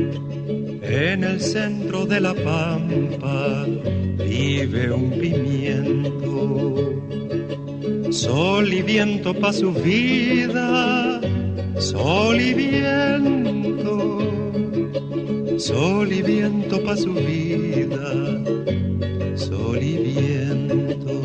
En el centro de la pampa vive un pimiento. Sol y viento pa' su vida, sol y viento. Sol y viento pa' su vida, sol y viento.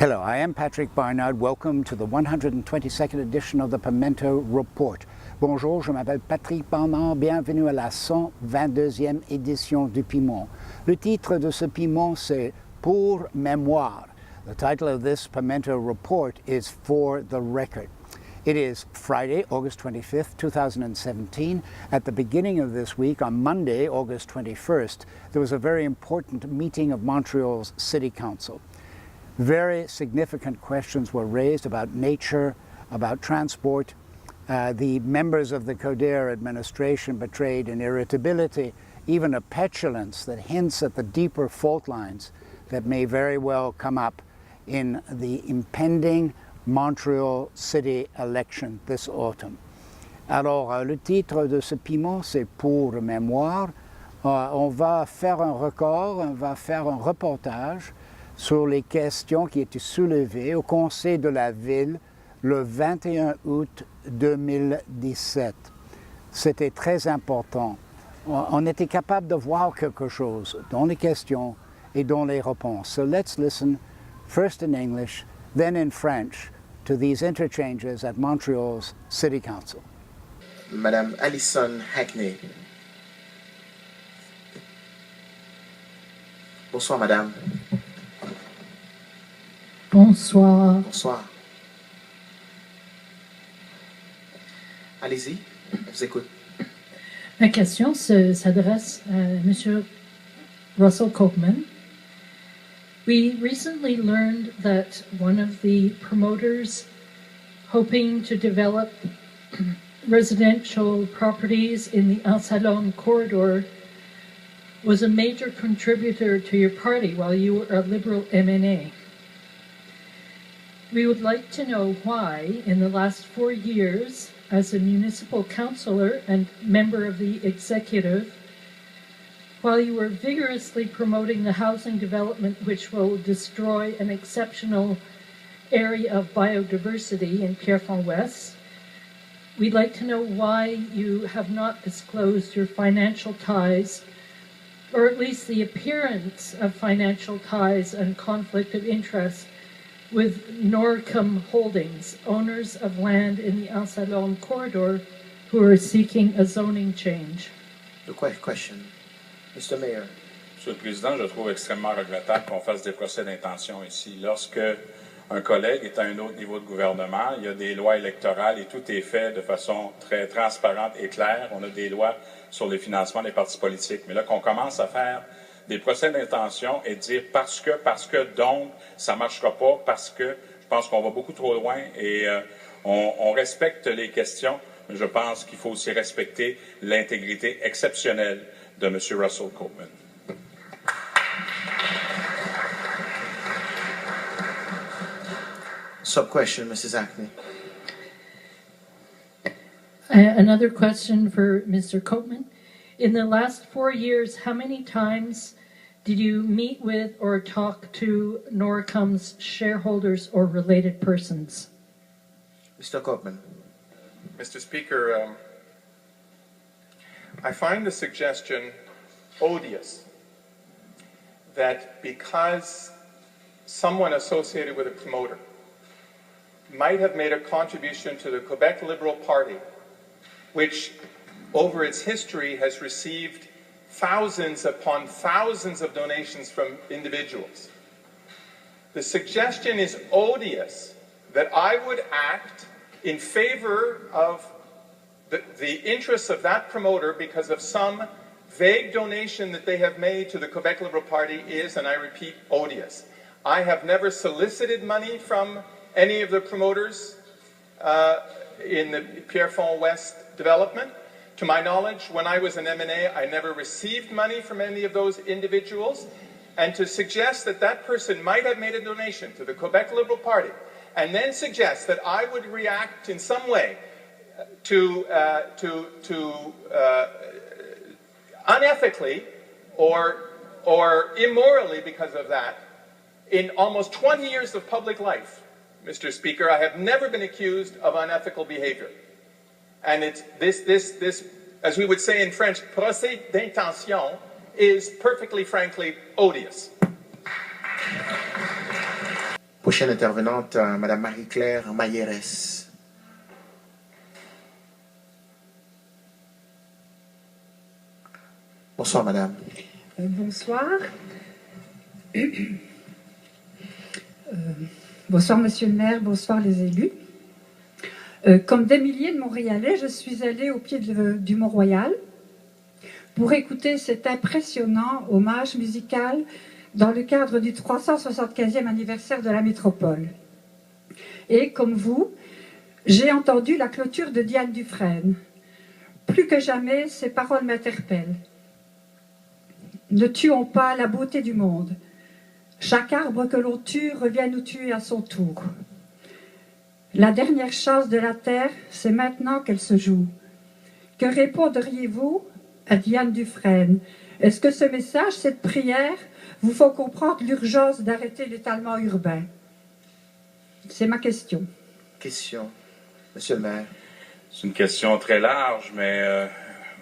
Hello, I am Patrick Barnard. Welcome to the 122nd edition of the Pimento Report. Bonjour, je m'appelle Patrick Barnard. Bienvenue à la 122e édition du Piment. Le titre de ce piment, c'est Pour mémoire. The title of this Pimento Report is For the Record. It is Friday, August 25th, 2017. At the beginning of this week, on Monday, August 21st, there was a very important meeting of Montreal's City Council. Very significant questions were raised about nature, about transport. The members of the Coderre administration betrayed an irritability, even a petulance that hints at the deeper fault lines that may very well come up in the impending Montreal City election this autumn. Alors, le titre de ce piment, c'est Pour mémoire. On va faire un record, on va faire un reportage sur les questions qui étaient soulevées au Conseil de la Ville le 21 août 2017. C'était très important. On était capable de voir quelque chose dans les questions et dans les réponses. So let's listen first in English, then in French, to these interchanges at Montreal's City Council. Madame Alison Hackney. Bonsoir, madame. Bonsoir. Bonsoir. Allez-y, je vous écoute. Ma question s'adresse à M. Russell Koopman. We recently learned that one of the promoters hoping to develop residential properties in the Al-Salon corridor was a major contributor to your party while you were a Liberal MNA. We would like to know why, in the last 4 years, as a municipal councillor and member of the executive, while you were vigorously promoting the housing development which will destroy an exceptional area of biodiversity in Pierrefonds West, we'd like to know why you have not disclosed your financial ties, or at least the appearance of financial ties and conflict of interest with Norcom Holdings, owners of land in the Al-Salon corridor, who are seeking a zoning change. The question. Mr. Mayor. Monsieur le Président, je trouve extrêmement regrettable qu'on fasse des procès d'intention ici. Lorsque un collègue est à un autre niveau de gouvernement, il y a des lois électorales et tout est fait de façon très transparente et claire. On a des lois sur le financement des partis politiques. Mais là, qu'on commence à faire des procès d'intention et dire parce que, donc, ça ne marchera pas, parce que, je pense qu'on va beaucoup trop loin et on respecte les questions, mais je pense qu'il faut aussi respecter l'intégrité exceptionnelle de M. Russell Koopman. Sub-question, Mrs. Hackney. Another question for Mr. Koopman. In the last 4 years, how many times did you meet with or talk to Norcom's shareholders or related persons? Mr. Koopman. Mr. Speaker, I find the suggestion odious that because someone associated with a promoter might have made a contribution to the Quebec Liberal Party, which over its history has received thousands upon thousands of donations from individuals. The suggestion is odious that I would act in favor of the interests of that promoter because of some vague donation that they have made to the Quebec Liberal Party is, and I repeat, odious. I have never solicited money from any of the promoters in the Pierrefonds West development. To my knowledge, when I was an MNA, I never received money from any of those individuals. And to suggest that that person might have made a donation to the Quebec Liberal Party and then suggest that I would react in some way unethically or immorally because of that. In almost 20 years of public life, Mr. Speaker, I have never been accused of unethical behavior. And it's this, as we would say in French, procès d'intention is perfectly, frankly, odious. Prochaine intervenante, Madame Marie-Claire Mayeres. Bonsoir, Madame. Bonsoir. Bonsoir, Monsieur le maire, bonsoir les élus. Comme des milliers de Montréalais, je suis allée au pied du Mont-Royal pour écouter cet impressionnant hommage musical dans le cadre du 375e anniversaire de la métropole. Et comme vous, j'ai entendu la clôture de Diane Dufresne. Plus que jamais, ces paroles m'interpellent. Ne tuons pas la beauté du monde. Chaque arbre que l'on tue revient nous tuer à son tour. La dernière chance de la terre, c'est maintenant qu'elle se joue. Que répondriez-vous à Diane Dufresne? Est-ce que ce message, cette prière, vous font comprendre l'urgence d'arrêter l'étalement urbain? C'est ma question. Question, Monsieur le maire. C'est une question très large, mais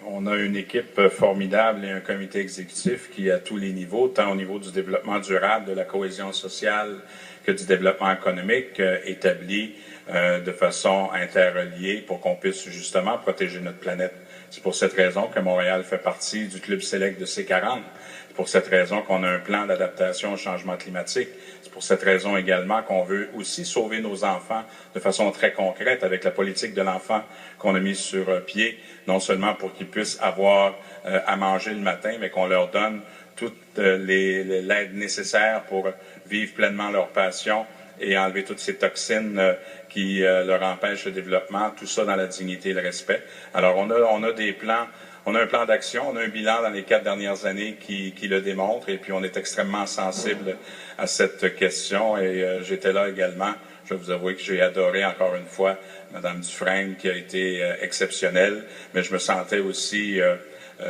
on a une équipe formidable et un comité exécutif qui, à tous les niveaux, tant au niveau du développement durable, de la cohésion sociale que du développement économique, établit de façon interreliée pour qu'on puisse justement protéger notre planète. C'est pour cette raison que Montréal fait partie du club select de C40. C'est pour cette raison qu'on a un plan d'adaptation au changement climatique. C'est pour cette raison également qu'on veut aussi sauver nos enfants de façon très concrète avec la politique de l'enfant qu'on a mise sur pied, non seulement pour qu'ils puissent avoir à manger le matin, mais qu'on leur donne toute l'aide nécessaire pour vivre pleinement leur passion et enlever toutes ces toxines qui leur empêchent le développement, tout ça dans la dignité et le respect. Alors, on a des plans, on a un plan d'action, on a un bilan dans les 4 dernières années qui le démontre, et puis on est extrêmement sensible à cette question, et j'étais là également. Je vais vous avouer que j'ai adoré encore une fois Mme Dufresne, qui a été exceptionnelle, mais je me sentais aussi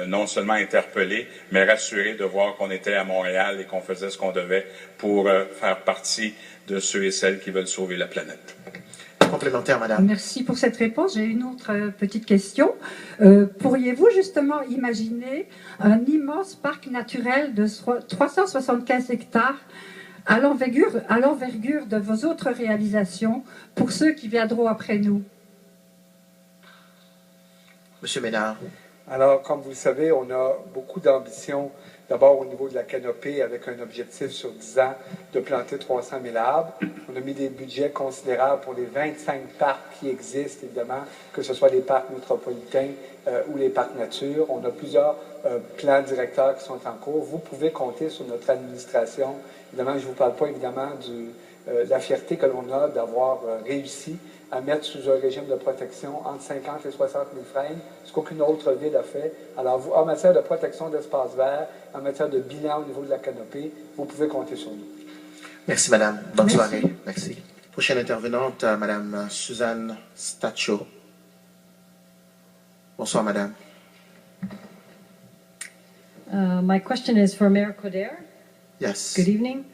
non seulement interpellé, mais rassuré de voir qu'on était à Montréal et qu'on faisait ce qu'on devait pour faire partie de ceux et celles qui veulent sauver la planète. Complémentaire, Madame. Merci pour cette réponse. J'ai une autre petite question. Pourriez-vous justement imaginer un immense parc naturel de 375 hectares à l'envergure de vos autres réalisations pour ceux qui viendront après nous? Monsieur Ménard. Alors, comme vous le savez, on a beaucoup d'ambition, d'abord au niveau de la canopée, avec un objectif sur 10 ans de planter 300 000 arbres. On a mis des budgets considérables pour les 25 parcs qui existent, évidemment, que ce soit les parcs métropolitains ou les parcs nature. On a plusieurs plans directeurs qui sont en cours. Vous pouvez compter sur notre administration. Évidemment, je ne vous parle pas, évidemment, de la fierté que l'on a d'avoir réussi à mettre sous un régime de protection entre 50 et 60 000 frênes, ce qu'aucune autre ville a fait. Alors, vous, en matière de protection d'espaces verts, en matière de bilan au niveau de la canopée, vous pouvez compter sur nous. Merci, Madame. Bonne soirée. Merci. Prochaine intervenante, Madame Suzanne Stacho. Bonsoir, Madame. My question is for Mayor Coderre. Yes. Good evening.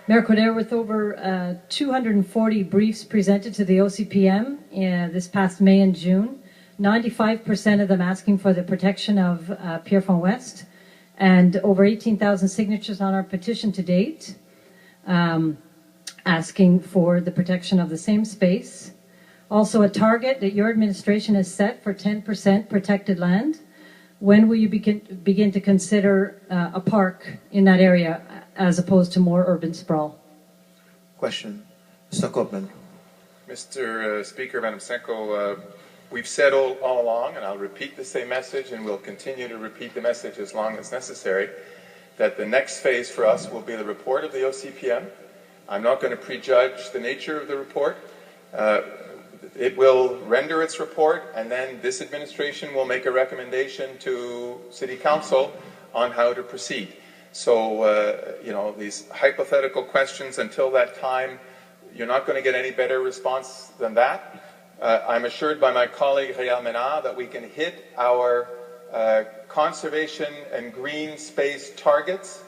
Mayor Coderre, with over 240 briefs presented to the OCPM this past May and June, 95% of them asking for the protection of Pierrefonds West, and over 18,000 signatures on our petition to date, asking for the protection of the same space. Also a target that your administration has set for 10% protected land. When will you begin to consider a park in that area as opposed to more urban sprawl? Question. Mr. Copeland. Mr. Speaker, Madam Senko, we've said all along, and I'll repeat the same message, and we'll continue to repeat the message as long as necessary, that the next phase for us will be the report of the OCPM. I'm not going to prejudge the nature of the report. It will render its report, and then this administration will make a recommendation to City Council on how to proceed. So, these hypothetical questions, until that time, you're not going to get any better response than that. I'm assured by my colleague Réal Ménard that we can hit our conservation and green space targets,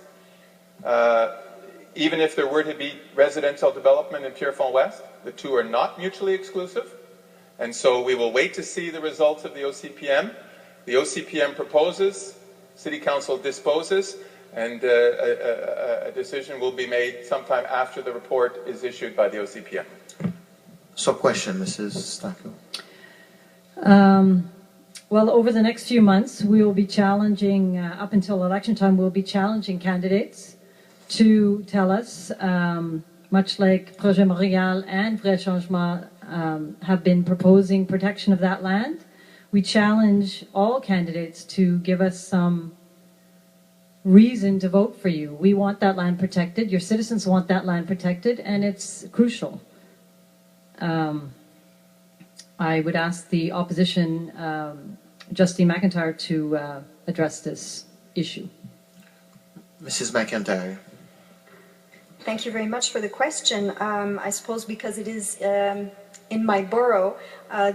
even if there were to be residential development in Pierrefonds West. The two are not mutually exclusive. And so we will wait to see the results of the OCPM. The OCPM proposes, City Council disposes, and a decision will be made sometime after the report is issued by the OCPM. So question, Mrs. Stacco. Well, over the next few months, we will be challenging, up until election time, we'll be challenging candidates to tell us, much like Projet Montréal and Vrai Changement have been proposing protection of that land. We challenge all candidates to give us some reason to vote for you. We want that land protected. Your citizens want that land protected, and it's crucial. I would ask the opposition, Justine McIntyre, to address this issue. Mrs. McIntyre. Thank you very much for the question. I suppose because it is in my borough,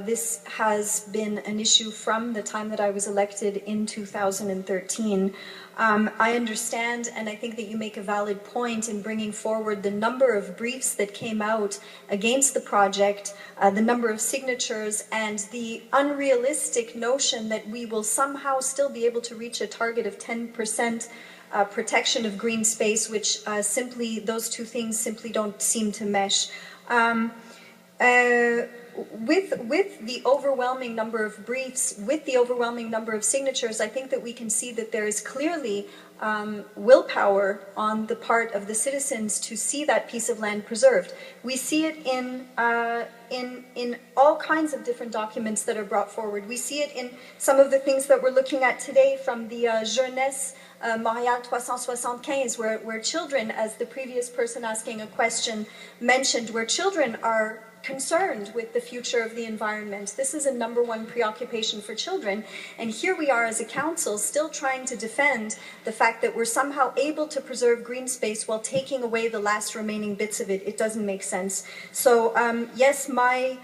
this has been an issue from the time that I was elected in 2013. I understand, and I think that you make a valid point in bringing forward the number of briefs that came out against the project, the number of signatures, and the unrealistic notion that we will somehow still be able to reach a target of 10% protection of green space, which simply, those two things simply don't seem to mesh. With the overwhelming number of briefs, with the overwhelming number of signatures, I think that we can see that there is clearly willpower on the part of the citizens to see that piece of land preserved. We see it in all kinds of different documents that are brought forward. We see it in some of the things that we're looking at today from the Jeunesse Montréal 375, where children, as the previous person asking a question mentioned, where children are concerned with the future of the environment. This is a #1 preoccupation for children. And here we are as a council still trying to defend the fact that we're somehow able to preserve green space while taking away the last remaining bits of it. It doesn't make sense. So yes, my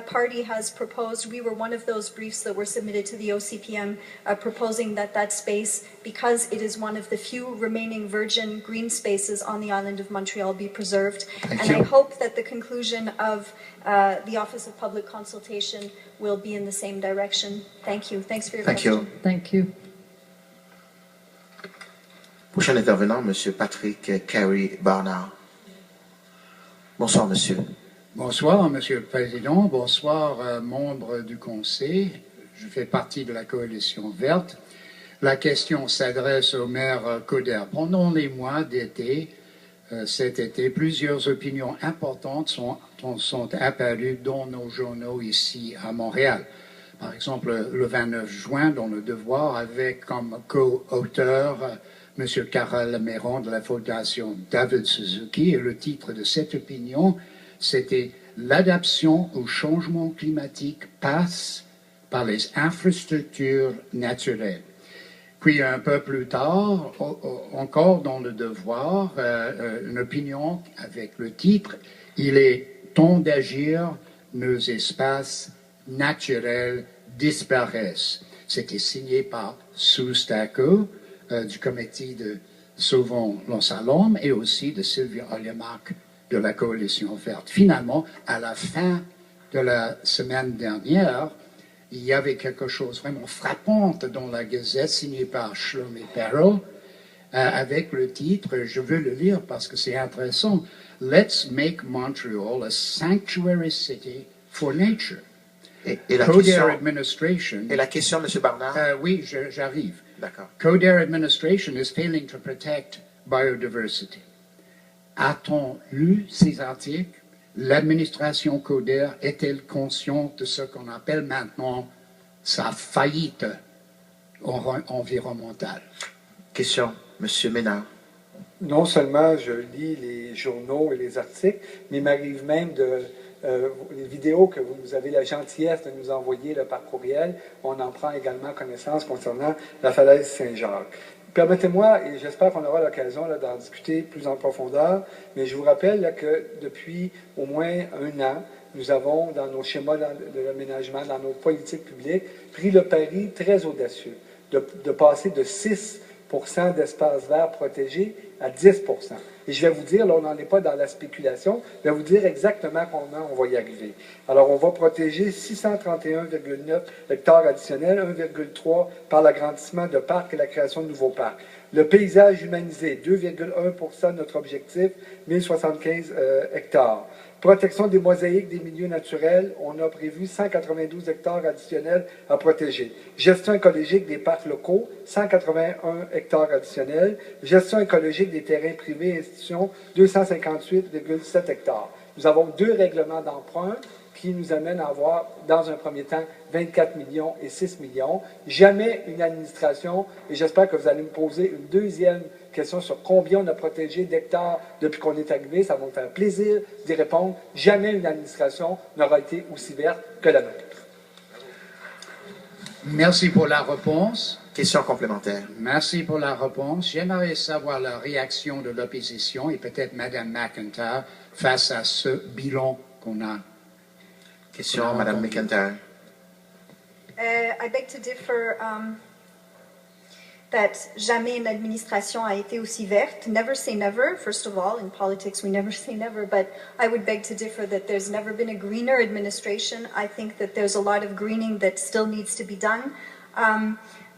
party has proposed, we were one of those briefs that were submitted to the OCPM proposing that that space, because it is one of the few remaining virgin green spaces on the island of Montreal, be preserved. I hope that the conclusion of the Office of Public Consultation will be in the same direction. Thank you. Thanks for your question. Thank you. Prochain intervenant, Monsieur Patrick Carey Barnard. Bonsoir, monsieur. Bonsoir, Monsieur le Président. Bonsoir, membres du Conseil. Je fais partie de la Coalition verte. La question s'adresse au maire Coderre. Pendant les mois d'été, cet été, plusieurs opinions importantes sont apparues dans nos journaux ici à Montréal. Par exemple, le 29 juin, dans Le Devoir, avec comme co-auteur Monsieur Carl Méron de la Fondation David Suzuki, et le titre de cette opinion, c'était « L'adaptation au changement climatique passe par les infrastructures naturelles ». Puis un peu plus tard, encore dans Le Devoir, une opinion avec le titre « Il est temps d'agir, nos espaces naturels disparaissent ». C'était signé par Sue Stacco du comité de Sauvons L'Anse-à-L'Homme et aussi de Sylvia Ollimark de la Coalition verte. Finalement, à la fin de la semaine dernière, il y avait quelque chose vraiment frappant dans la Gazette signée par Shlomi Perro avec le titre, je veux le lire parce que c'est intéressant, « Let's make Montreal a sanctuary city for nature ». Et la question, M. Barnard? Oui, j'arrive. D'accord. Coderre administration is failing to protect biodiversity. A-t-on lu ces articles? L'administration Coderre est-elle consciente de ce qu'on appelle maintenant sa faillite environnementale? Question, M. Ménard. Non seulement je lis les journaux et les articles, mais il m'arrive même les vidéos que vous avez la gentillesse de nous envoyer là, par courriel, on en prend également connaissance concernant la falaise Saint-Jacques. Permettez-moi, et j'espère qu'on aura l'occasion d'en discuter plus en profondeur, mais je vous rappelle là, que depuis au moins un an, nous avons, dans nos schémas de l'aménagement, dans nos politiques publiques, pris le pari très audacieux de passer de 6 d'espaces verts protégés à 10 Et je vais vous dire, là, on n'en est pas dans la spéculation, je vais vous dire exactement comment on va y arriver. Alors, on va protéger 631,9 hectares additionnels, 1,3 par l'agrandissement de parcs et la création de nouveaux parcs. Le paysage humanisé, 2,1 de notre objectif, 1075 hectares. Protection des mosaïques des milieux naturels, on a prévu 192 hectares additionnels à protéger. Gestion écologique des parcs locaux, 181 hectares additionnels. Gestion écologique des terrains privés et institutions, 258,7 hectares. Nous avons 2 règlements d'emprunt qui nous amènent à avoir, dans un premier temps, 24 millions et 6 millions. Jamais une administration, et j'espère que vous allez me poser une deuxième question sur combien on a protégé d'hectares depuis qu'on est arrivé, ça va me faire plaisir d'y répondre. Jamais une administration n'aura été aussi verte que la nôtre. Merci pour la réponse. Question complémentaire. Merci pour la réponse. J'aimerais savoir la réaction de l'opposition et peut-être Mme McIntyre face à ce bilan qu'on a. Question, Mme McIntyre. I beg to differ that jamais une administration a été aussi verte. Never say never, first of all. In politics, we never say never, but I would beg to differ that there's never been a greener administration. I think that there's a lot of greening that still needs to be done.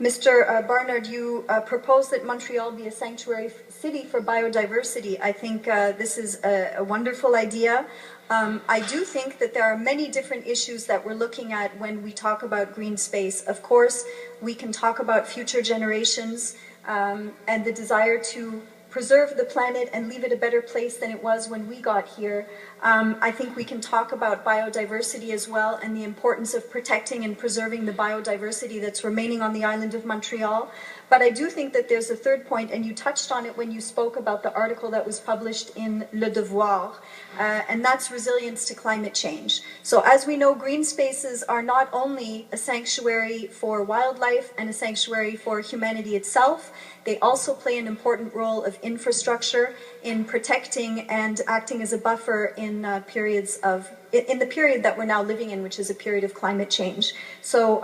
Mr. Barnard, you propose that Montreal be a sanctuary city for biodiversity. I think this is a wonderful idea. I do think that there are many different issues that we're looking at when we talk about green space. Of course, we can talk about future generations and the desire to preserve the planet and leave it a better place than it was when we got here. I think we can talk about biodiversity as well and the importance of protecting and preserving the biodiversity that's remaining on the island of Montreal. But I do think that there's a third point, and you touched on it when you spoke about the article that was published in Le Devoir, and that's resilience to climate change. So as we know, green spaces are not only a sanctuary for wildlife and a sanctuary for humanity itself, they also play an important role of infrastructure in protecting and acting as a buffer in the period that we're now living in, which is a period of climate change. So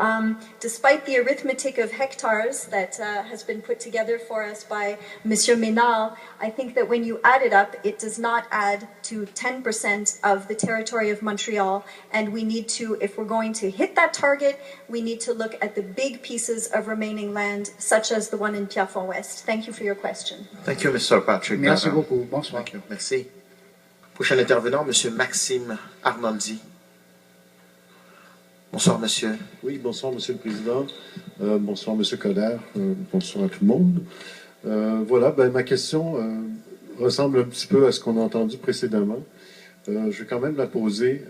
despite the arithmetic of hectares that has been put together for us by Monsieur Ménard, I think that when you add it up, it does not add to 10% of the territory of Montreal. And we need to, if we're going to hit that target, we need to look at the big pieces of remaining land, such as the one in Pierrefonds-Ouest. Thank you for your question. Thank you, Mr. Patrick. Merci beaucoup. Bonsoir. Thank you. Merci. Prochain intervenant, M. Maxime Arnoldi. Bonsoir, monsieur. Oui, bonsoir, Monsieur le Président. Bonsoir, Monsieur Coderre. Bonsoir à tout le monde. Voilà, ma question ressemble un petit peu à ce qu'on a entendu précédemment. Je vais quand même la poser.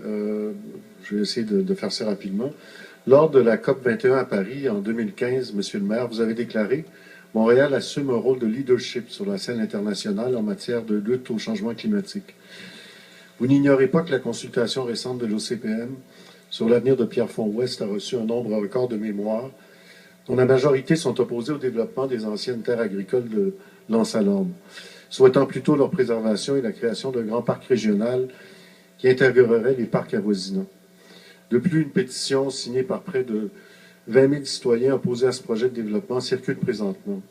Je vais essayer de faire ça rapidement. Lors de la COP 21 à Paris, en 2015, Monsieur le maire, vous avez déclaré « Montréal assume un rôle de leadership sur la scène internationale en matière de lutte au changement climatique ». Vous n'ignorez pas que la consultation récente de l'OCPM sur l'avenir de Pierrefonds-Ouest a reçu un nombre record de mémoires, dont la majorité sont opposées au développement des anciennes terres agricoles de l'Anse-à-l'Orme, souhaitant plutôt leur préservation et la création d'un grand parc régional qui intégrerait les parcs avoisinants. De plus, une pétition signée par près de 20 000 citoyens opposés à ce projet de développement circule présentement.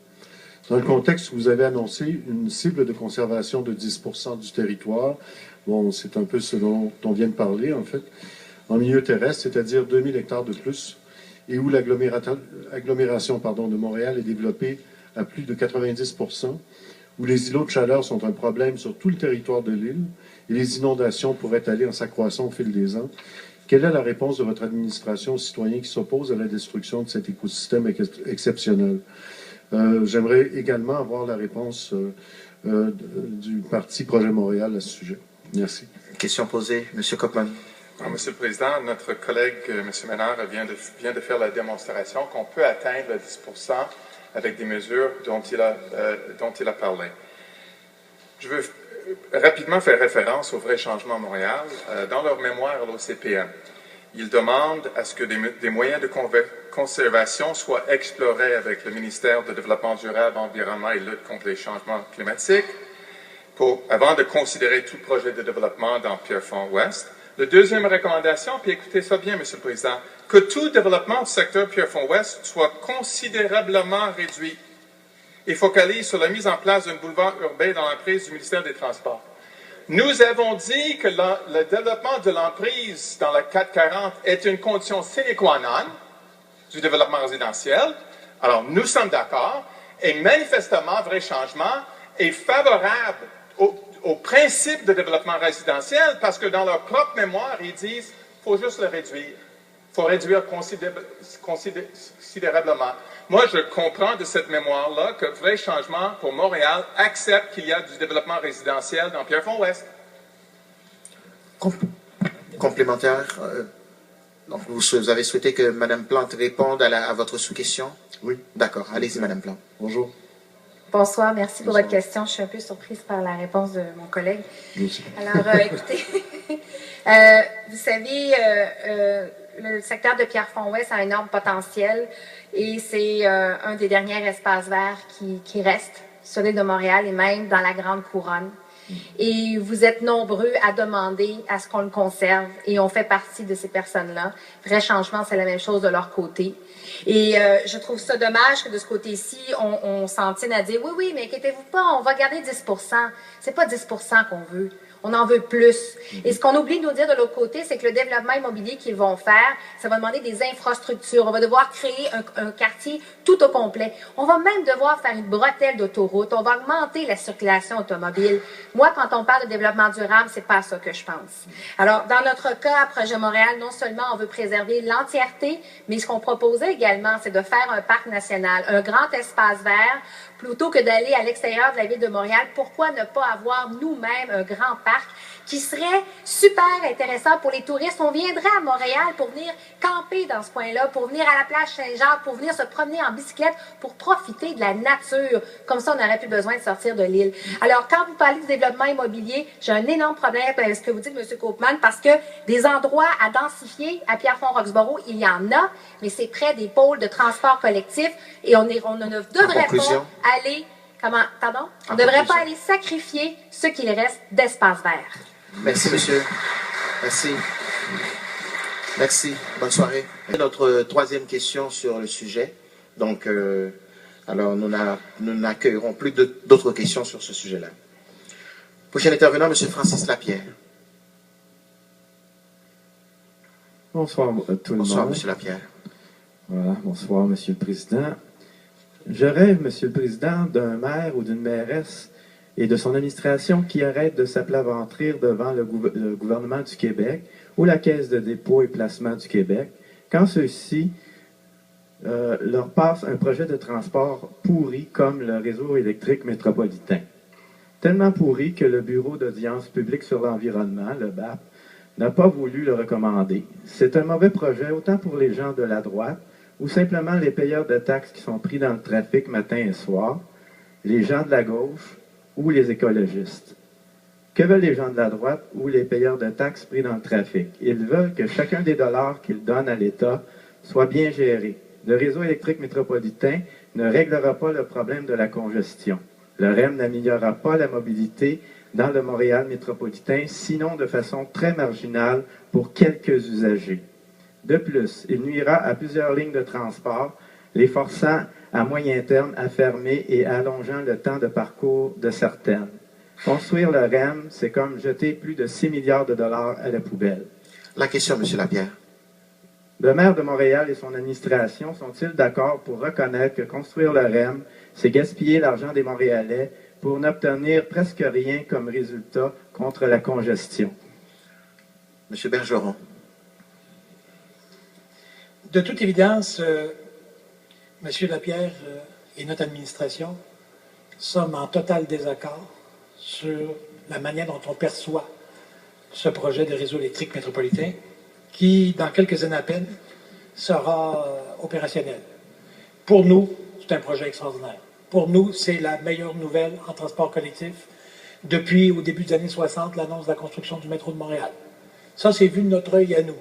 Dans le contexte où vous avez annoncé une cible de conservation de 10% du territoire, bon, c'est un peu ce dont on vient de parler, en fait, en milieu terrestre, c'est-à-dire 2000 hectares de plus, et où l'agglomération de Montréal est développée à plus de 90%, où les îlots de chaleur sont un problème sur tout le territoire de l'île, et les inondations pourraient aller en s'accroissant au fil des ans. Quelle est la réponse de votre administration aux citoyens qui s'opposent à la destruction de cet écosystème exceptionnel? J'aimerais également avoir la réponse du Parti Projet Montréal à ce sujet. Merci. Question posée, M. Koppmann. Monsieur le Président, notre collègue, M. Ménard, vient de faire la démonstration qu'on peut atteindre le 10% avec des mesures dont il a parlé. Je veux rapidement faire référence au vrai changement à Montréal. Dans leur mémoire à l'OCPM, ils demandent à ce que des moyens de conservation soient explorés avec le ministère du Développement durable, Environnement et lutte contre les changements climatiques avant de considérer tout projet de développement dans Pierrefonds-Ouest. La deuxième recommandation, puis écoutez ça bien, Monsieur le Président, que tout développement du secteur Pierrefonds-Ouest soit considérablement réduit et focalise sur la mise en place d'un boulevard urbain dans l'emprise du ministère des Transports. Nous avons dit que le développement de l'emprise dans la 440 est une condition sine qua non du développement résidentiel. Alors, nous sommes d'accord, et manifestement, Vrai Changement est favorable au principe de développement résidentiel parce que dans leur propre mémoire, ils disent qu'il faut juste le réduire. Il faut réduire considérablement. Moi, je comprends de cette mémoire-là que Vrai Changement pour Montréal accepte qu'il y a du développement résidentiel dans Pierrefonds-Ouest. Complémentaire. Donc, vous avez souhaité que Mme Plante réponde à votre sous-question? Oui. D'accord. Allez-y, Mme Plante. Bonjour. Bonsoir, merci pour votre question. Je suis un peu surprise par la réponse de mon collègue. Merci. Alors, écoutez, vous savez, le secteur de Pierrefonds-Ouest a un énorme potentiel et c'est un des derniers espaces verts qui reste sur l'île de Montréal et même dans la Grande Couronne. Et vous êtes nombreux à demander à ce qu'on le conserve et on fait partie de ces personnes-là. Vrai Changement, c'est la même chose de leur côté. Et je trouve ça dommage que de ce côté-ci, on s'en tienne à dire « Oui, mais inquiétez-vous pas, on va garder 10 ». C'est pas 10 qu'on veut. On en veut plus. Et ce qu'on oublie de nous dire de l'autre côté, c'est que le développement immobilier qu'ils vont faire, ça va demander des infrastructures. On va devoir créer un quartier tout au complet. On va même devoir faire une bretelle d'autoroute. On va augmenter la circulation automobile. Moi, quand on parle de développement durable, c'est pas ça que je pense. Alors, dans notre cas, à Projet Montréal, non seulement on veut préserver l'entièreté, mais ce qu'on proposait également, c'est de faire un parc national, un grand espace vert, plutôt que d'aller à l'extérieur de la ville de Montréal. Pourquoi ne pas avoir nous-mêmes un grand parc qui serait super intéressant pour les touristes? On viendrait à Montréal pour venir camper dans ce coin-là, pour venir à la plage Saint-Jacques, pour venir se promener en bicyclette, pour profiter de la nature. Comme ça, on n'aurait plus besoin de sortir de l'île. Alors, quand vous parlez du développement immobilier, j'ai un énorme problème avec ce que vous dites, M. Koopman, parce que des endroits à densifier à Pierrefonds-Roxborough, il y en a, mais c'est près des pôles de transport collectif et on ne devrait pas aller... Pardon? On ne devrait pas aller sacrifier ce qu'il reste d'espace vert. Merci, monsieur. Merci. Merci. Bonne soirée. Notre troisième question sur le sujet. Donc, alors, nous n'accueillerons plus d'autres questions sur ce sujet-là. Prochain intervenant, monsieur Francis Lapierre. Bonsoir tout le monde. Bonsoir, monsieur Lapierre. Voilà, bonsoir, monsieur le Président. Je rêve, Monsieur le Président, d'un maire ou d'une mairesse et de son administration qui arrête de s'aplaventrir devant le gouvernement du Québec ou la Caisse de dépôt et placement du Québec quand ceux-ci leur passent un projet de transport pourri comme le réseau électrique métropolitain. Tellement pourri que le Bureau d'audience publique sur l'environnement, le BAP, n'a pas voulu le recommander. C'est un mauvais projet autant pour les gens de la droite ou simplement les payeurs de taxes qui sont pris dans le trafic matin et soir, les gens de la gauche ou les écologistes. Que veulent les gens de la droite ou les payeurs de taxes pris dans le trafic? Ils veulent que chacun des dollars qu'ils donnent à l'État soit bien géré. Le réseau électrique métropolitain ne réglera pas le problème de la congestion. Le REM n'améliorera pas la mobilité dans le Montréal métropolitain, sinon de façon très marginale pour quelques usagers. De plus, il nuira à plusieurs lignes de transport, les forçant à moyen terme à fermer et allongeant le temps de parcours de certaines. Construire le REM, c'est comme jeter plus de 6 milliards de dollars à la poubelle. La question, M. Lapierre. Le maire de Montréal et son administration sont-ils d'accord pour reconnaître que construire le REM, c'est gaspiller l'argent des Montréalais pour n'obtenir presque rien comme résultat contre la congestion? M. Bergeron. De toute évidence, M. Lapierre et notre administration sommes en total désaccord sur la manière dont on perçoit ce projet de réseau électrique métropolitain qui, dans quelques années à peine, sera opérationnel. Pour nous, c'est un projet extraordinaire. Pour nous, c'est la meilleure nouvelle en transport collectif depuis, au début des années 60, l'annonce de la construction du métro de Montréal. Ça, c'est vu de notre œil à nous.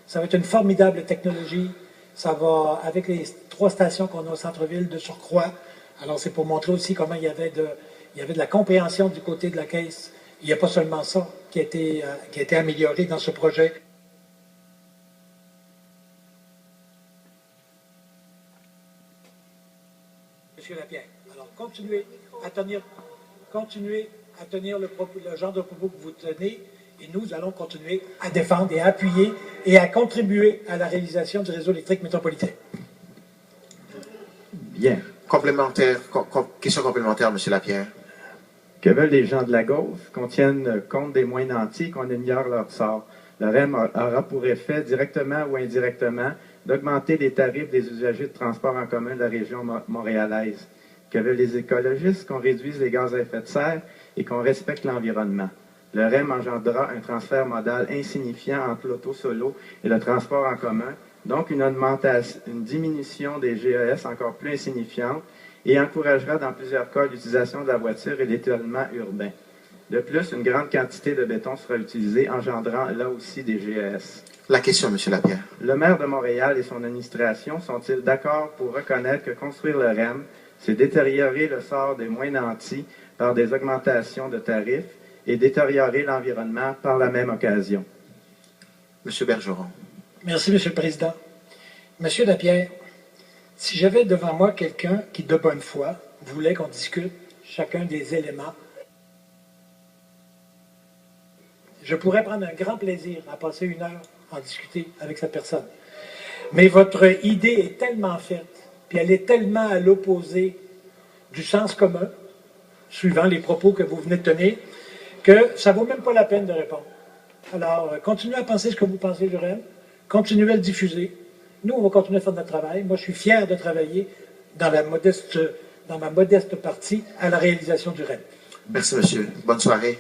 Ça va être une formidable technologie. Ça va, avec les 3 stations qu'on a au centre-ville de surcroît, alors c'est pour montrer aussi comment il y avait de la compréhension du côté de la Caisse. Il n'y a pas seulement ça. qui a été améliorée dans ce projet. Monsieur Lapierre, alors continuez à tenir le genre de propos que vous tenez, et nous allons continuer à défendre et à appuyer et à contribuer à la réalisation du réseau électrique métropolitain. Bien. Question complémentaire, M. Lapierre. Que veulent les gens de la gauche? Qu'on tienne compte des moins nantis, qu'on ignore leur sort. Le REM aura pour effet, directement ou indirectement, d'augmenter les tarifs des usagers de transport en commun de la région montréalaise. Que veulent les écologistes? Qu'on réduise les gaz à effet de serre et qu'on respecte l'environnement. Le REM engendrera un transfert modal insignifiant entre l'auto solo et le transport en commun, donc une diminution des GES encore plus insignifiante et encouragera dans plusieurs cas l'utilisation de la voiture et l'étalement urbain. De plus, une grande quantité de béton sera utilisée, engendrant là aussi des GES. La question, M. Lapierre. Le maire de Montréal et son administration sont-ils d'accord pour reconnaître que construire le REM, c'est détériorer le sort des moins nantis par des augmentations de tarifs et détériorer l'environnement par la même occasion? M. Bergeron. Merci, M. le Président. M. Lapierre, si j'avais devant moi quelqu'un qui, de bonne foi, voulait qu'on discute chacun des éléments, je pourrais prendre un grand plaisir à passer 1 heure en discuter avec cette personne. Mais votre idée est tellement faite, puis elle est tellement à l'opposé du sens commun, suivant les propos que vous venez de tenir, que ça ne vaut même pas la peine de répondre. Alors, continuez à penser ce que vous pensez du REM, continuez à le diffuser. Nous, on va continuer à faire notre travail. Moi, je suis fier de travailler dans ma modeste partie à la réalisation du REM. Merci, monsieur. Bonne soirée.